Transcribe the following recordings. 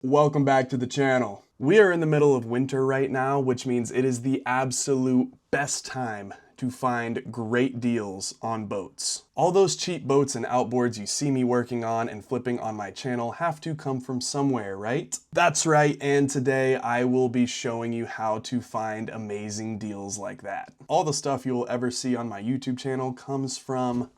Welcome back to the channel. We are in the middle of winter right now, which means it is the absolute best time to find great deals on boats. All those cheap boats and outboards you see me working on and flipping on my channel have to come from somewhere, right? That's right, and today I will be showing you how to find amazing deals like that. All the stuff you'll ever see on my YouTube channel comes from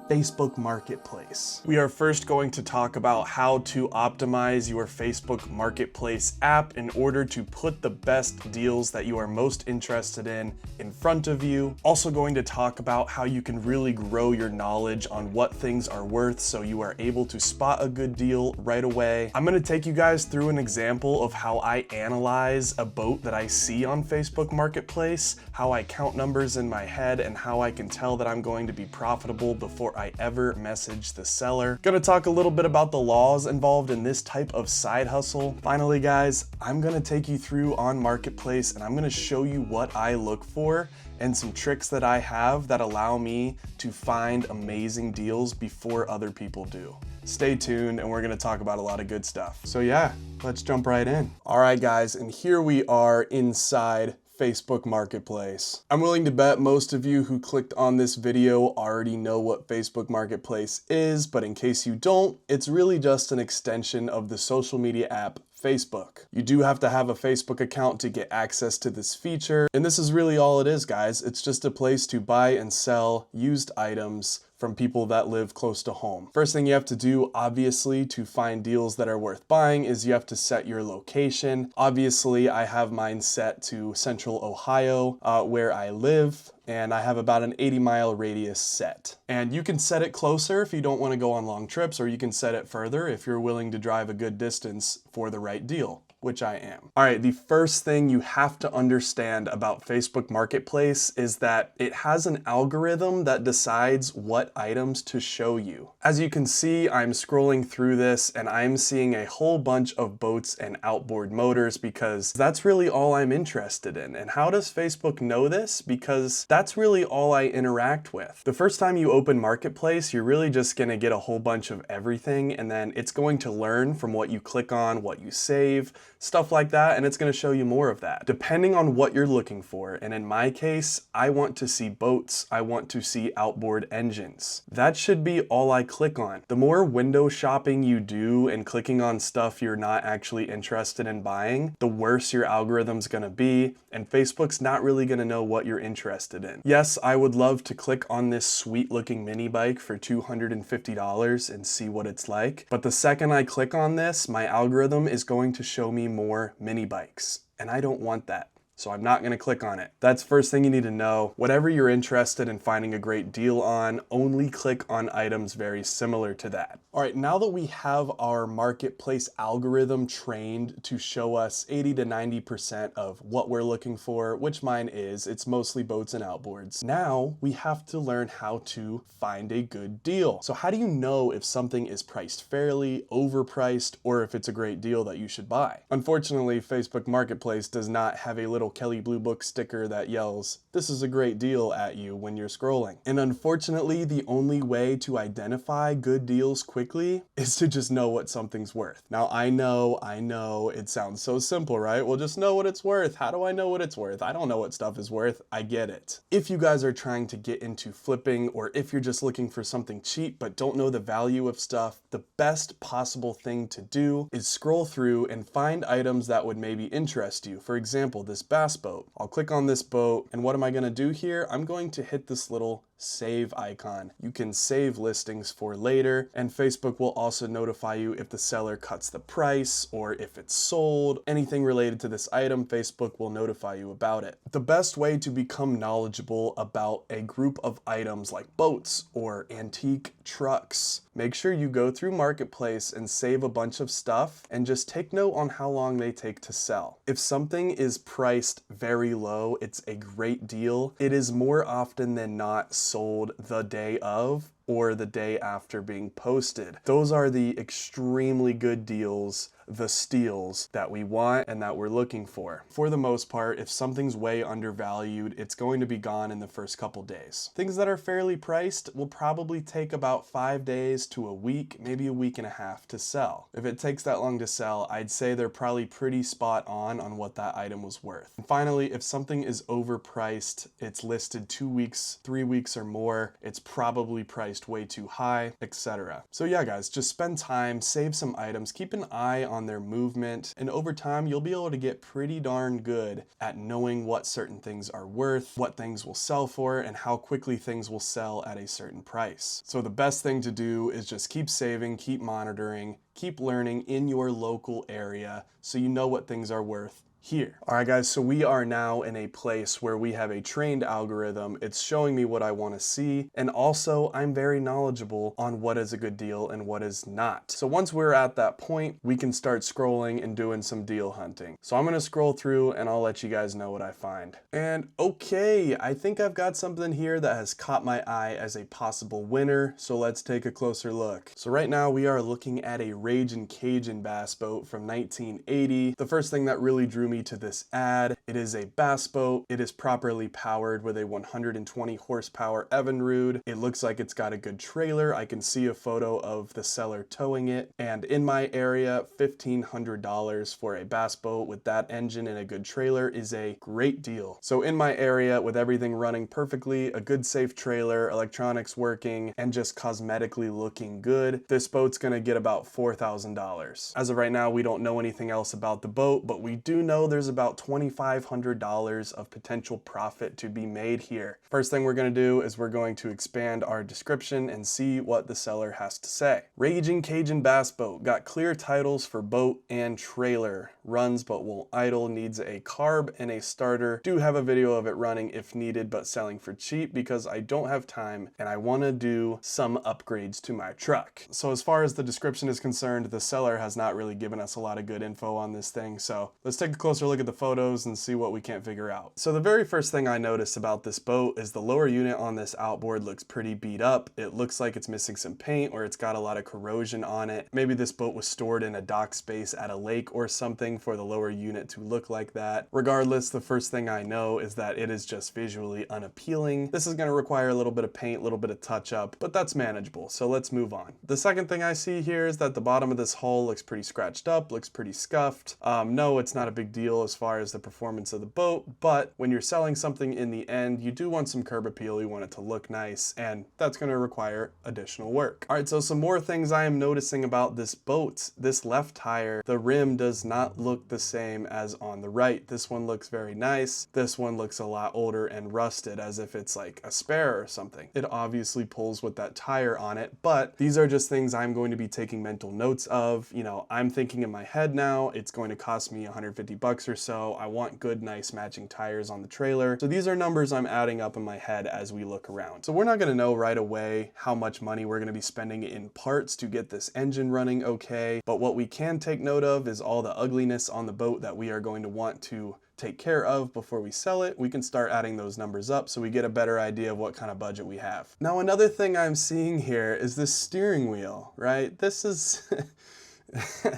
Facebook Marketplace. We are first going to talk about how to optimize your Facebook Marketplace app in order to put the best deals that you are most interested in front of you. Also going to talk about how you can really grow your knowledge on what things are worth so you are able to spot a good deal right away. I'm going to take you guys through an example of how I analyze a boat that I see on Facebook Marketplace, how I count numbers in my head, and how I can tell that I'm going to be profitable before I ever message the seller. Gonna talk a little bit about the laws involved in this type of side hustle. Finally, guys, I'm gonna take you through on Marketplace and I'm gonna show you what I look for and some tricks that I have that allow me to find amazing deals before other people do. Stay tuned and we're gonna talk about a lot of good stuff. So yeah, let's jump right in. All right, guys, and here we are inside Facebook Marketplace. I'm willing to bet most of you who clicked on this video already know what Facebook Marketplace is, but in case you don't, it's really just an extension of the social media app Facebook. You do have to have a Facebook account to get access to this feature, and this is really all it is, guys. It's just a place to buy and sell used items from people that live close to home. First thing you have to do, obviously, to find deals that are worth buying is you have to set your location. Obviously, I have mine set to Central Ohio, where I live, and I have about an 80-mile radius set. And you can set it closer if you don't want to go on long trips, or you can set it further if you're willing to drive a good distance for the right deal, which I am. All right, the first thing you have to understand about Facebook Marketplace is that it has an algorithm that decides what items to show you. As you can see, I'm scrolling through this and I'm seeing a whole bunch of boats and outboard motors because that's really all I'm interested in. And how does Facebook know this? Because that's really all I interact with. The first time you open Marketplace, you're really just gonna get a whole bunch of everything, and then it's going to learn from what you click on, what you save, stuff like that, and it's going to show you more of that, depending on what you're looking for. And in my case, I want to see boats, I want to see outboard engines. That should be all I click on. The more window shopping you do and clicking on stuff you're not actually interested in buying, the worse your algorithm's going to be, and Facebook's not really going to know what you're interested in. Yes, I would love to click on this sweet looking mini bike for $250 and see what it's like, but the second I click on this, my algorithm is going to show me more mini bikes, and I don't want that. So I'm not gonna click on it. That's first thing you need to know. Whatever you're interested in finding a great deal on, only click on items very similar to that. All right, now that we have our marketplace algorithm trained to show us 80 to 90% of what we're looking for, which mine is, it's mostly boats and outboards. Now we have to learn how to find a good deal. So how do you know if something is priced fairly, overpriced, or if it's a great deal that you should buy? Unfortunately, Facebook Marketplace does not have a little Kelly Blue Book sticker that yells, "This is a great deal" at you when you're scrolling. And unfortunately, the only way to identify good deals quickly is to just know what something's worth. Now, I know, it sounds so simple, right? Well, just know what it's worth. How do I know what it's worth? I don't know what stuff is worth. I get it. If you guys are trying to get into flipping, or if you're just looking for something cheap but don't know the value of stuff, the best possible thing to do is scroll through and find items that would maybe interest you. For example, this bass boat. I'll click on this boat, and what am I going to do here? I'm going to hit this little save icon. You can save listings for later, and Facebook will also notify you if the seller cuts the price or if it's sold. Anything related to this item, Facebook will notify you about it. The best way to become knowledgeable about a group of items like boats or antique trucks, make sure you go through Marketplace and save a bunch of stuff and just take note on how long they take to sell. If something is priced very low, it's a great deal. It is more often than not sold the day of, or the day after being posted. Those are the extremely good deals, the steals that we want and that we're looking for. For the most part, if something's way undervalued, it's going to be gone in the first couple days. Things that are fairly priced will probably take about 5 days to a week, maybe a week and a half to sell. If it takes that long to sell, I'd say they're probably pretty spot on what that item was worth. And finally, if something is overpriced, it's listed 2 weeks, 3 weeks or more, it's probably priced way too high, etc. So yeah, guys, just spend time, save some items, keep an eye on their movement, and over time you'll be able to get pretty darn good at knowing what certain things are worth, what things will sell for, and how quickly things will sell at a certain price. So the best thing to do is just keep saving, keep monitoring, keep learning in your local area so you know what things are worth here. All right, guys, so we are now in a place where we have a trained algorithm. It's showing me what I want to see, and also I'm very knowledgeable on what is a good deal and what is not. So once we're at that point, we can start scrolling and doing some deal hunting. So I'm going to scroll through and I'll let you guys know what I find. And okay, I think I've got something here that has caught my eye as a possible winner, so let's take a closer look. So right now we are looking at a Ragin' Cajun bass boat from 1980. The first thing that really drew me to this ad, it is a bass boat. It is properly powered with a 120 horsepower Evinrude. It looks like it's got a good trailer. I can see a photo of the seller towing it, and in my area, $1,500 for a bass boat with that engine and a good trailer is a great deal. So in my area, with everything running perfectly, a good safe trailer, electronics working, and just cosmetically looking good, this boat's gonna get about $4,000. As of right now, we don't know anything else about the boat, but we do know there's about $2,500 of potential profit to be made here. First thing we're going to do is we're going to expand our description and see what the seller has to say. Ragin' Cajun bass boat, got clear titles for boat and trailer, runs but won't idle, needs a carb and a starter. Do have a video of it running if needed, but selling for cheap because I don't have time and I want to do some upgrades to my truck. So as far as the description is concerned, the seller has not really given us a lot of good info on this thing, so let's take a closer look at the photos and see what we can't figure out. So the very first thing I noticed about this boat is the lower unit on this outboard looks pretty beat up. It looks like it's missing some paint or it's got a lot of corrosion on it. Maybe this boat was stored in a dock space at a lake or something for the lower unit to look like that. Regardless, the first thing I know is that it is just visually unappealing. This is going to require a little bit of paint, a little bit of touch up, but that's manageable. So let's move on. The second thing I see here is that the bottom of this hull looks pretty scratched up, looks pretty scuffed. No, it's not a big deal as far as the performance of the boat, but when you're selling something in the end, you do want some curb appeal, you want it to look nice, and that's going to require additional work. All right, so some more things I am noticing about this boat. This left tire, the rim does not look the same as on the right. This one looks very nice. This one looks a lot older and rusted, as if it's like a spare or something. It obviously pulls with that tire on it, but these are just things I'm going to be taking mental notes of. You know, I'm thinking in my head now, it's going to cost me 150 bucks or so. I want good, nice matching tires on the trailer. So these are numbers I'm adding up in my head as we look around. So we're not going to know right away how much money we're going to be spending in parts to get this engine running okay, but what we can take note of is all the ugliness on the boat that we are going to want to take care of before we sell it. We can start adding those numbers up so we get a better idea of what kind of budget we have. Now, another thing I'm seeing here is this steering wheel, right? This is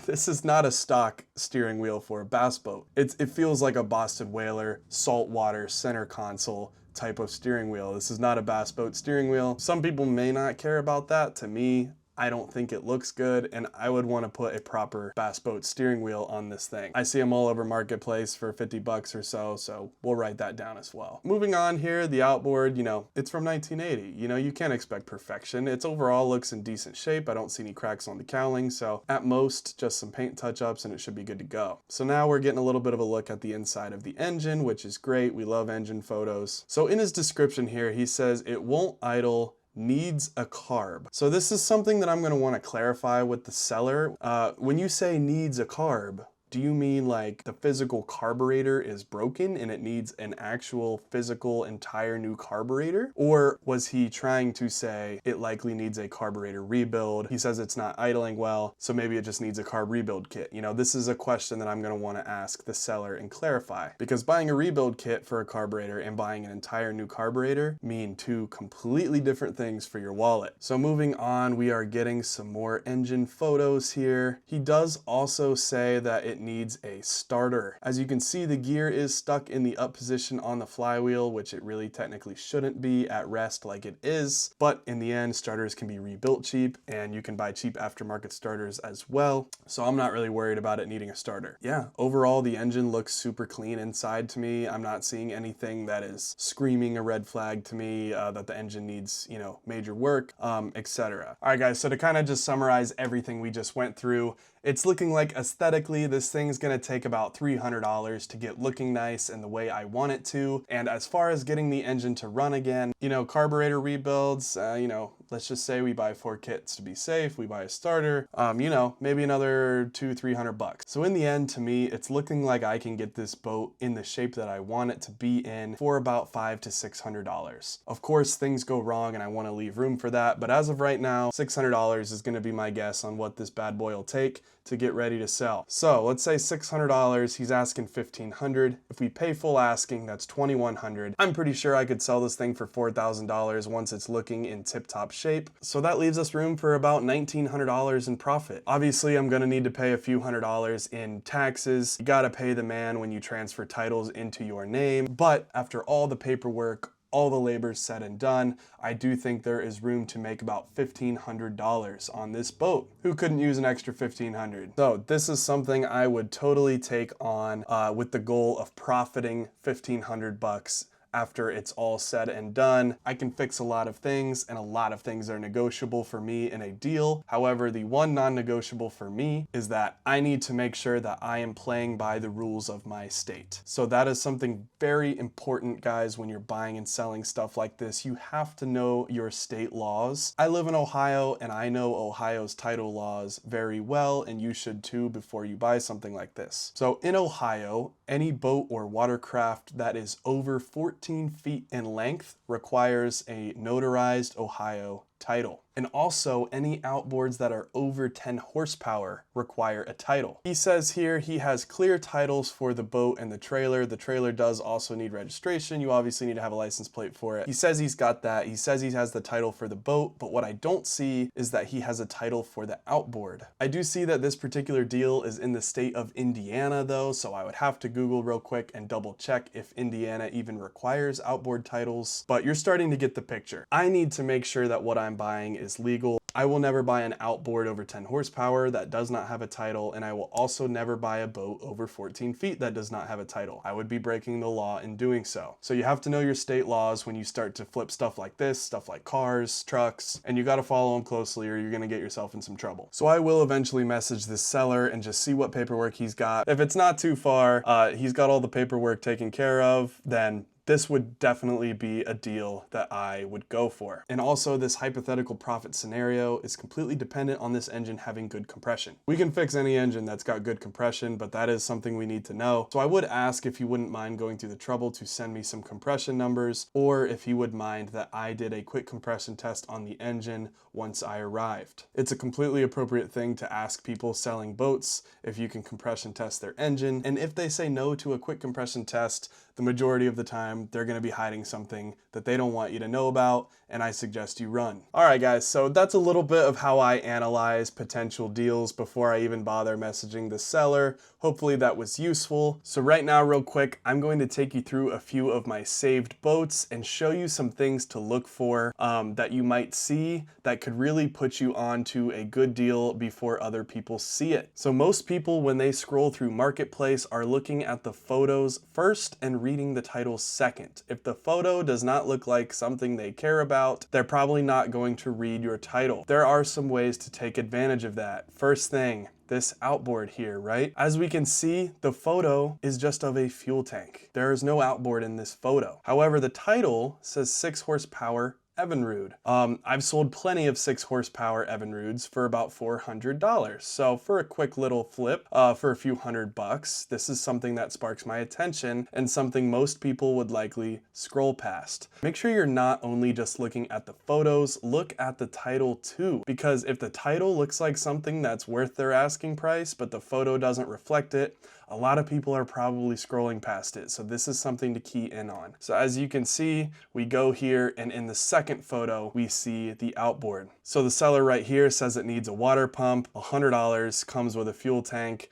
this is not a stock steering wheel for a bass boat. It feels like a Boston Whaler saltwater center console type of steering wheel. This is not a bass boat steering wheel. Some people may not care about that. To me, I don't think it looks good, and I would want to put a proper bass boat steering wheel on this thing. I see them all over Marketplace for 50 bucks or so, so we'll write that down as well. Moving on here, the outboard, you know, it's from 1980. You know, you can't expect perfection. It's overall looks in decent shape. I don't see any cracks on the cowling, so at most, just some paint touch-ups and it should be good to go. So now we're getting a little bit of a look at the inside of the engine, which is great. We love engine photos. So in his description here, he says it won't idle, needs a carb. So this is something that I'm going to want to clarify with the seller. When you say needs a carb, do you mean like the physical carburetor is broken and it needs an actual physical entire new carburetor? Or was he trying to say it likely needs a carburetor rebuild? He says it's not idling well, so maybe it just needs a carb rebuild kit. You know, this is a question that I'm going to want to ask the seller and clarify, because buying a rebuild kit for a carburetor and buying an entire new carburetor mean two completely different things for your wallet. So moving on, we are getting some more engine photos here. He does also say that it needs a starter. As you can see, the gear is stuck in the up position on the flywheel, which it really technically shouldn't be at rest like it is, but in the end, starters can be rebuilt cheap, and you can buy cheap aftermarket starters as well, so I'm not really worried about it needing a starter. Yeah, overall the engine looks super clean inside to me. I'm not seeing anything that is screaming a red flag to me that the engine needs, you know, major work, etc. All right guys, so to kind of just summarize everything we just went through, it's looking like aesthetically this thing's gonna take about $300 to get looking nice and the way I want it to. And as far as getting the engine to run again, you know, carburetor rebuilds, you know, let's just say we buy 4 kits to be safe, we buy a starter, you know, maybe another $200-300. So in the end, to me, it's looking like I can get this boat in the shape that I want it to be in for about $500 to $600. Of course, things go wrong and I want to leave room for that, but as of right now, $600 is going to be my guess on what this bad boy will take to get ready to sell. So let's say $600, he's asking $1,500. If we pay full asking, that's $2,100. I'm pretty sure I could sell this thing for $4,000 once it's looking in tip-top shape. So that leaves us room for about $1,900 in profit. Obviously, I'm gonna need to pay a few $100s in taxes. You gotta pay the man when you transfer titles into your name. But after all the paperwork, all the labor said and done, I do think there is room to make about $1,500 on this boat. Who couldn't use an extra $1,500? So this is something I would totally take on with the goal of profiting $1,500 after it's all said and done. I can fix a lot of things, and a lot of things are negotiable for me in a deal. However, the one non-negotiable for me is that I need to make sure that I am playing by the rules of my state. So that is something very important, guys, when you're buying and selling stuff like this. You have to know your state laws. I live in Ohio, and I know Ohio's title laws very well, and you should too before you buy something like this. So in Ohio, any boat or watercraft that is over 14 feet in length requires a notarized Ohio title. And also, any outboards that are over 10 horsepower require a title. He says here he has clear titles for the boat and the trailer. The trailer does also need registration. You obviously need to have a license plate for it. He says he's got that. He says he has the title for the boat, but what I don't see is that he has a title for the outboard. I do see that this particular deal is in the state of Indiana though, so I would have to Google real quick and double check if Indiana even requires outboard titles, but you're starting to get the picture. I need to make sure that what I'm buying is legal. I will never buy an outboard over 10 horsepower that does not have a title, and I will also never buy a boat over 14 feet that does not have a title. I would be breaking the law in doing so. So you have to know your state laws when you start to flip stuff like this, stuff like cars, trucks, and you got to follow them closely or you're going to get yourself in some trouble. So I will eventually message this seller and just see what paperwork he's got. If it's not too far, he's got all the paperwork taken care of, then this would definitely be a deal that I would go for. And also, this hypothetical profit scenario is completely dependent on this engine having good compression. We can fix any engine that's got good compression, but that is something we need to know. So I would ask if you wouldn't mind going through the trouble to send me some compression numbers, or if he would mind that I did a quick compression test on the engine once I arrived. It's a completely appropriate thing to ask people selling boats if you can compression test their engine, and if they say no to a quick compression test, the majority of the time, they're gonna be hiding something that they don't want you to know about, and I suggest you run. All right, guys, so that's a little bit of how I analyze potential deals before I even bother messaging the seller. Hopefully that was useful. So right now, real quick, I'm going to take you through a few of my saved boats and show you some things to look for that you might see that could really put you onto a good deal before other people see it. So most people, when they scroll through Marketplace, are looking at the photos first and reading the title second. If the photo does not look like something they care about, they're probably not going to read your title. There are some ways to take advantage of that. First thing, this outboard here, right? As we can see, the photo is just of a fuel tank. There is no outboard in this photo. However, the title says 6 horsepower Evinrude. I've sold plenty of 6 horsepower Evinrudes for about $400. So for a quick little flip, for a few $100, this is something that sparks my attention and something most people would likely scroll past. Make sure you're not only just looking at the photos, look at the title too, because if the title looks like something that's worth their asking price, but the photo doesn't reflect it, a lot of people are probably scrolling past it. So this is something to key in on. So as you can see, we go here, and in the second photo, we see the outboard. So the seller right here says it needs a water pump, $100, comes with a fuel tank.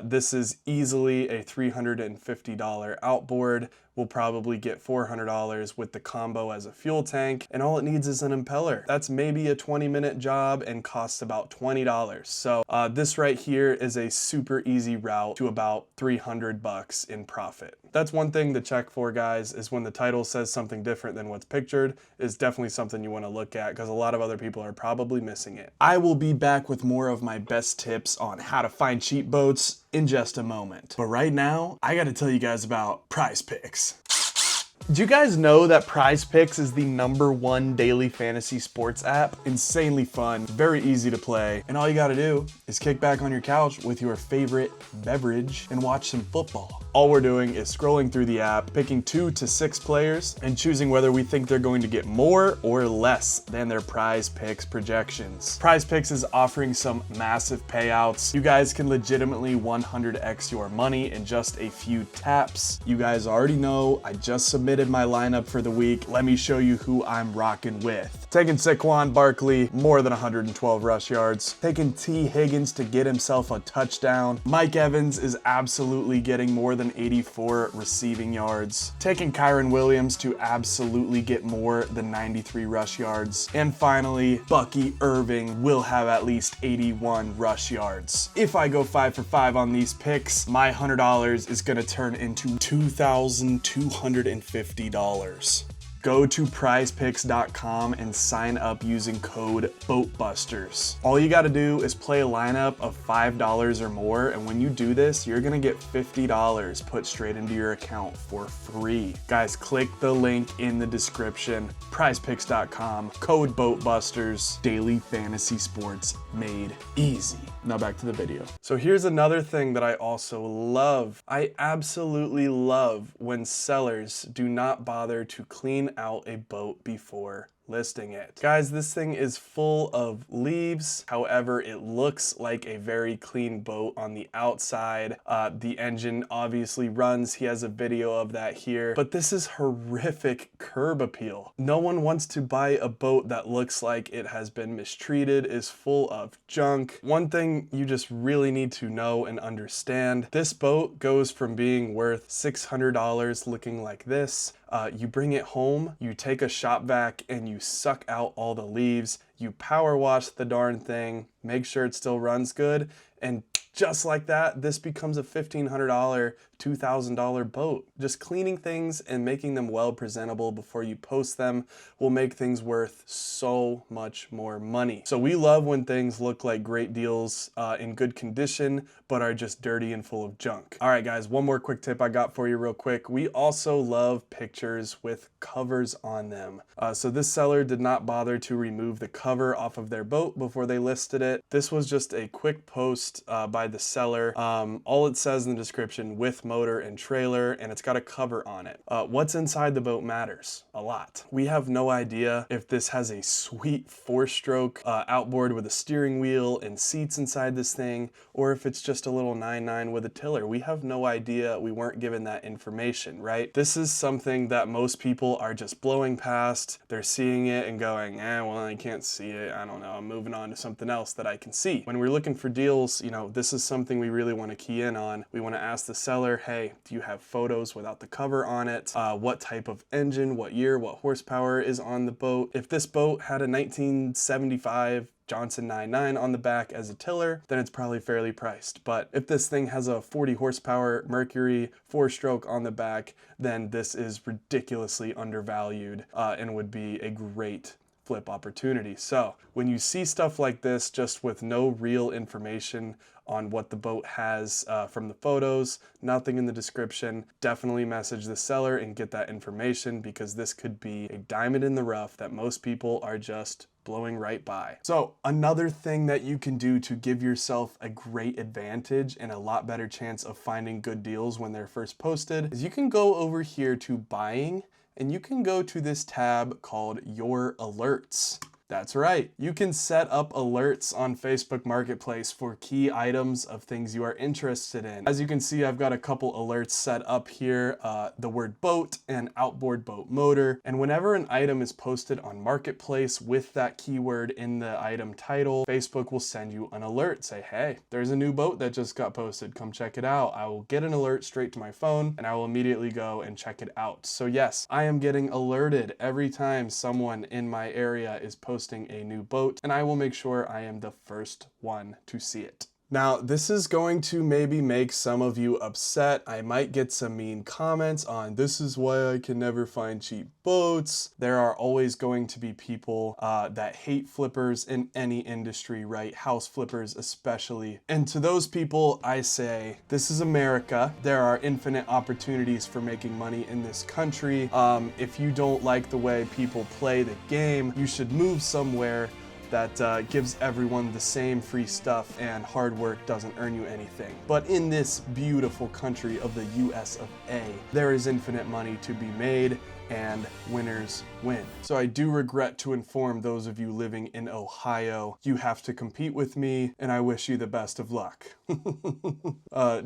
This is easily a $350 outboard. We'll probably get $400 with the combo as a fuel tank, and all it needs is an impeller. That's maybe a 20-minute job and costs about $20. So this right here is a super easy route to about $300 in profit. That's one thing to check for, guys, is when the title says something different than what's pictured, is definitely something you want to look at, because a lot of other people are probably missing it. I will be back with more of my best tips on how to find cheap boats in just a moment. But right now, I gotta tell you guys about Prize Picks. Do you guys know that Prize Picks is the #1 daily fantasy sports app? Insanely fun, very easy to play, and all you gotta do is kick back on your couch with your favorite beverage and watch some football. All we're doing is scrolling through the app, picking 2 to 6 players, and choosing whether we think they're going to get more or less than their Prize Picks projections. Prize Picks is offering some massive payouts. You guys can legitimately 100x your money in just a few taps. You guys already know I just submitted my lineup for the week. Let me show you who I'm rocking with. Taking Saquon Barkley, more than 112 rush yards. Taking T. Higgins to get himself a touchdown. Mike Evans is absolutely getting more than 84 receiving yards. Taking Kyron Williams to absolutely get more than 93 rush yards. And finally, Bucky Irving will have at least 81 rush yards. If I go 5 for 5 on these picks, my $100 is gonna turn into $2,250. Go to prizepicks.com and sign up using code BOATBUSTERS. All you gotta do is play a lineup of $5 or more, and when you do this, you're gonna get $50 put straight into your account for free. Guys, click the link in the description, prizepicks.com, code BOATBUSTERS, daily fantasy sports made easy. Now back to the video. So here's another thing that I also love. I absolutely love when sellers do not bother to clean out a boat before listing it. Guys, this thing is full of leaves. However, it looks like a very clean boat on the outside. The engine obviously runs. He has a video of that here. But this is horrific curb appeal. No one wants to buy a boat that looks like it has been mistreated, is full of junk. One thing you just really need to know and understand, this boat goes from being worth $600 looking like this. You bring it home, you take a shop vac, and you suck out all the leaves, you power wash the darn thing, make sure it still runs good, and just like that, this becomes a $1,500, $2,000 boat. Just cleaning things and making them well presentable before you post them will make things worth so much more money. So we love when things look like great deals in good condition, but are just dirty and full of junk. All right, guys, one more quick tip I got for you real quick. We also love pictures with covers on them. So this seller did not bother to remove the cover off of their boat before they listed it. This was just a quick post by the seller. All it says in the description, with motor and trailer, and it's got a cover on it. What's inside the boat matters a lot. We have no idea if this has a sweet 4-stroke outboard with a steering wheel and seats inside this thing, or if it's just a little 9.9 with a tiller. We have no idea. We weren't given that information, right? This is something that most people are just blowing past. They're seeing it and going, well, I can't see it. I don't know. I'm moving on to something else that I can see. When we're looking for deals, you know, this is something we really want to key in on. We want to ask the seller, hey, do you have photos without the cover on it? What type of engine, what year, what horsepower is on the boat? If this boat had a 1975 Johnson 9.9 on the back as a tiller, then it's probably fairly priced. But if this thing has a 40 horsepower Mercury 4-stroke on the back, then this is ridiculously undervalued and would be a great flip opportunity. So when you see stuff like this just with no real information on what the boat has from the photos, nothing in the description. Definitely message the seller and get that information, because this could be a diamond in the rough that most people are just blowing right by. So another thing that you can do to give yourself a great advantage and a lot better chance of finding good deals when they're first posted is you can go over here to buying, and you can go to this tab called Your Alerts. That's right. You can set up alerts on Facebook Marketplace for key items of things you are interested in. As you can see, I've got a couple alerts set up here, the word boat and outboard boat motor. And whenever an item is posted on Marketplace with that keyword in the item title, Facebook will send you an alert. Say, hey, there's a new boat that just got posted. Come check it out. I will get an alert straight to my phone and I will immediately go and check it out. So yes, I am getting alerted every time someone in my area is posting a new boat, and I will make sure I am the first one to see it. Now, this is going to maybe make some of you upset. I might get some mean comments on this is why I can never find cheap boats. There are always going to be people that hate flippers in any industry, right? House flippers especially. And to those people, I say, this is America. There are infinite opportunities for making money in this country. If you don't like the way people play the game, you should move somewhere that gives everyone the same free stuff and hard work doesn't earn you anything. But in this beautiful country of the US of A, there is infinite money to be made and winners win. So I do regret to inform those of you living in Ohio, you have to compete with me and I wish you the best of luck.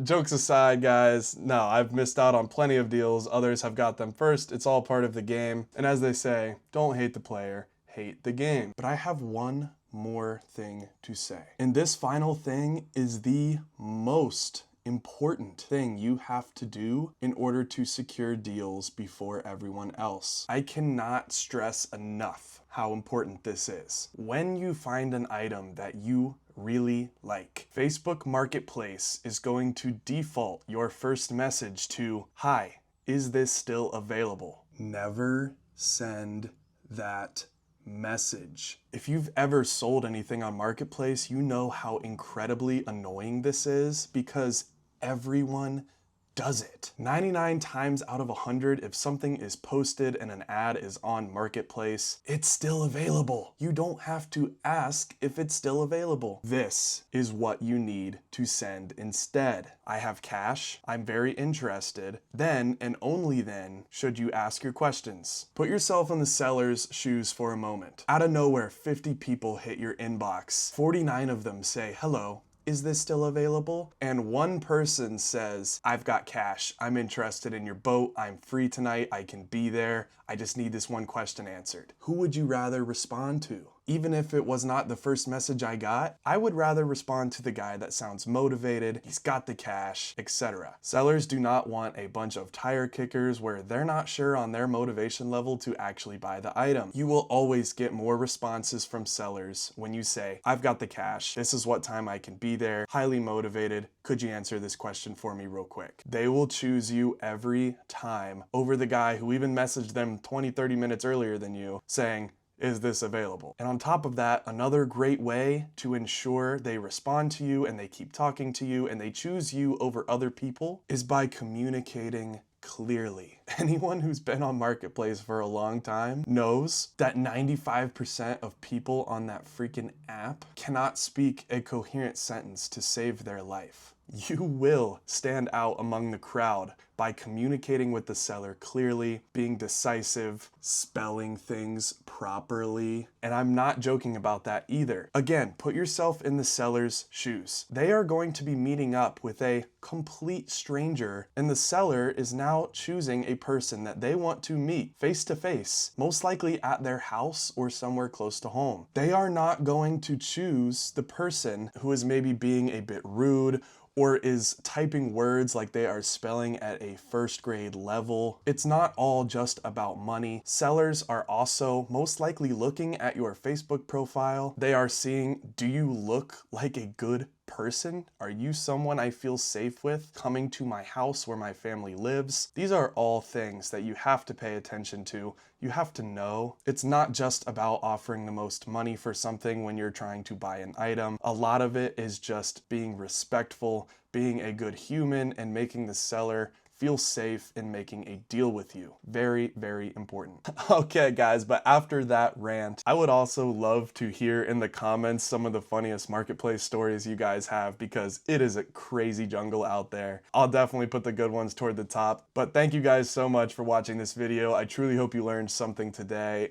Jokes aside, guys, no, I've missed out on plenty of deals. Others have got them first. It's all part of the game. And as they say, don't hate the player, hate the game. But I have one more thing to say. And this final thing is the most important thing you have to do in order to secure deals before everyone else. I cannot stress enough how important this is. When you find an item that you really like, Facebook Marketplace is going to default your first message to, "Hi, is this still available?" Never send that message. If you've ever sold anything on Marketplace, you know how incredibly annoying this is, because everyone does it. 99 times out of 100, if something is posted and an ad is on Marketplace, it's still available. You don't have to ask if it's still available. This is what you need to send instead. I have cash, I'm very interested. Then and only then should you ask your questions. Put yourself in the seller's shoes for a moment. Out of nowhere, 50 people hit your inbox. 49 of them say, "Hello, is this still available?" And one person says, "I've got cash. I'm interested in your boat. I'm free tonight. I can be there. I just need this one question answered." Who would you rather respond to? Even if it was not the first message I got, I would rather respond to the guy that sounds motivated, he's got the cash, etc. Sellers do not want a bunch of tire kickers where they're not sure on their motivation level to actually buy the item. You will always get more responses from sellers when you say, "I've got the cash. This is what time I can be there. Highly motivated. Could you answer this question for me real quick?" They will choose you every time over the guy who even messaged them 20, 30 minutes earlier than you saying, "Is this available?" And on top of that, another great way to ensure they respond to you and they keep talking to you and they choose you over other people is by communicating clearly. Anyone who's been on Marketplace for a long time knows that 95% of people on that freaking app cannot speak a coherent sentence to save their life. You will stand out among the crowd by communicating with the seller clearly, being decisive, spelling things properly. And I'm not joking about that either. Again, put yourself in the seller's shoes. They are going to be meeting up with a complete stranger, and the seller is now choosing a person that they want to meet face to face, most likely at their house or somewhere close to home. They are not going to choose the person who is maybe being a bit rude or is typing words like they are spelling at a first grade level. It's not all just about money. Sellers are also most likely looking at your Facebook profile. They are seeing, do you look like a good person? Are you someone I feel safe with coming to my house where my family lives? These are all things that you have to pay attention to. You have to know. It's not just about offering the most money for something when you're trying to buy an item. A lot of it is just being respectful, being a good human, and making the seller feel safe in making a deal with you. Very, very important. Okay, guys, but after that rant, I would also love to hear in the comments some of the funniest marketplace stories you guys have, because it is a crazy jungle out there. I'll definitely put the good ones toward the top. But thank you guys so much for watching this video. I truly hope you learned something today.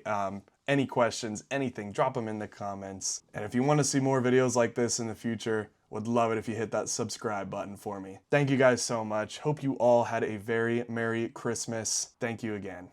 Any questions, anything, drop them in the comments. And if you want to see more videos like this in the future, would love it if you hit that subscribe button for me. Thank you guys so much. Hope you all had a very Merry Christmas. Thank you again.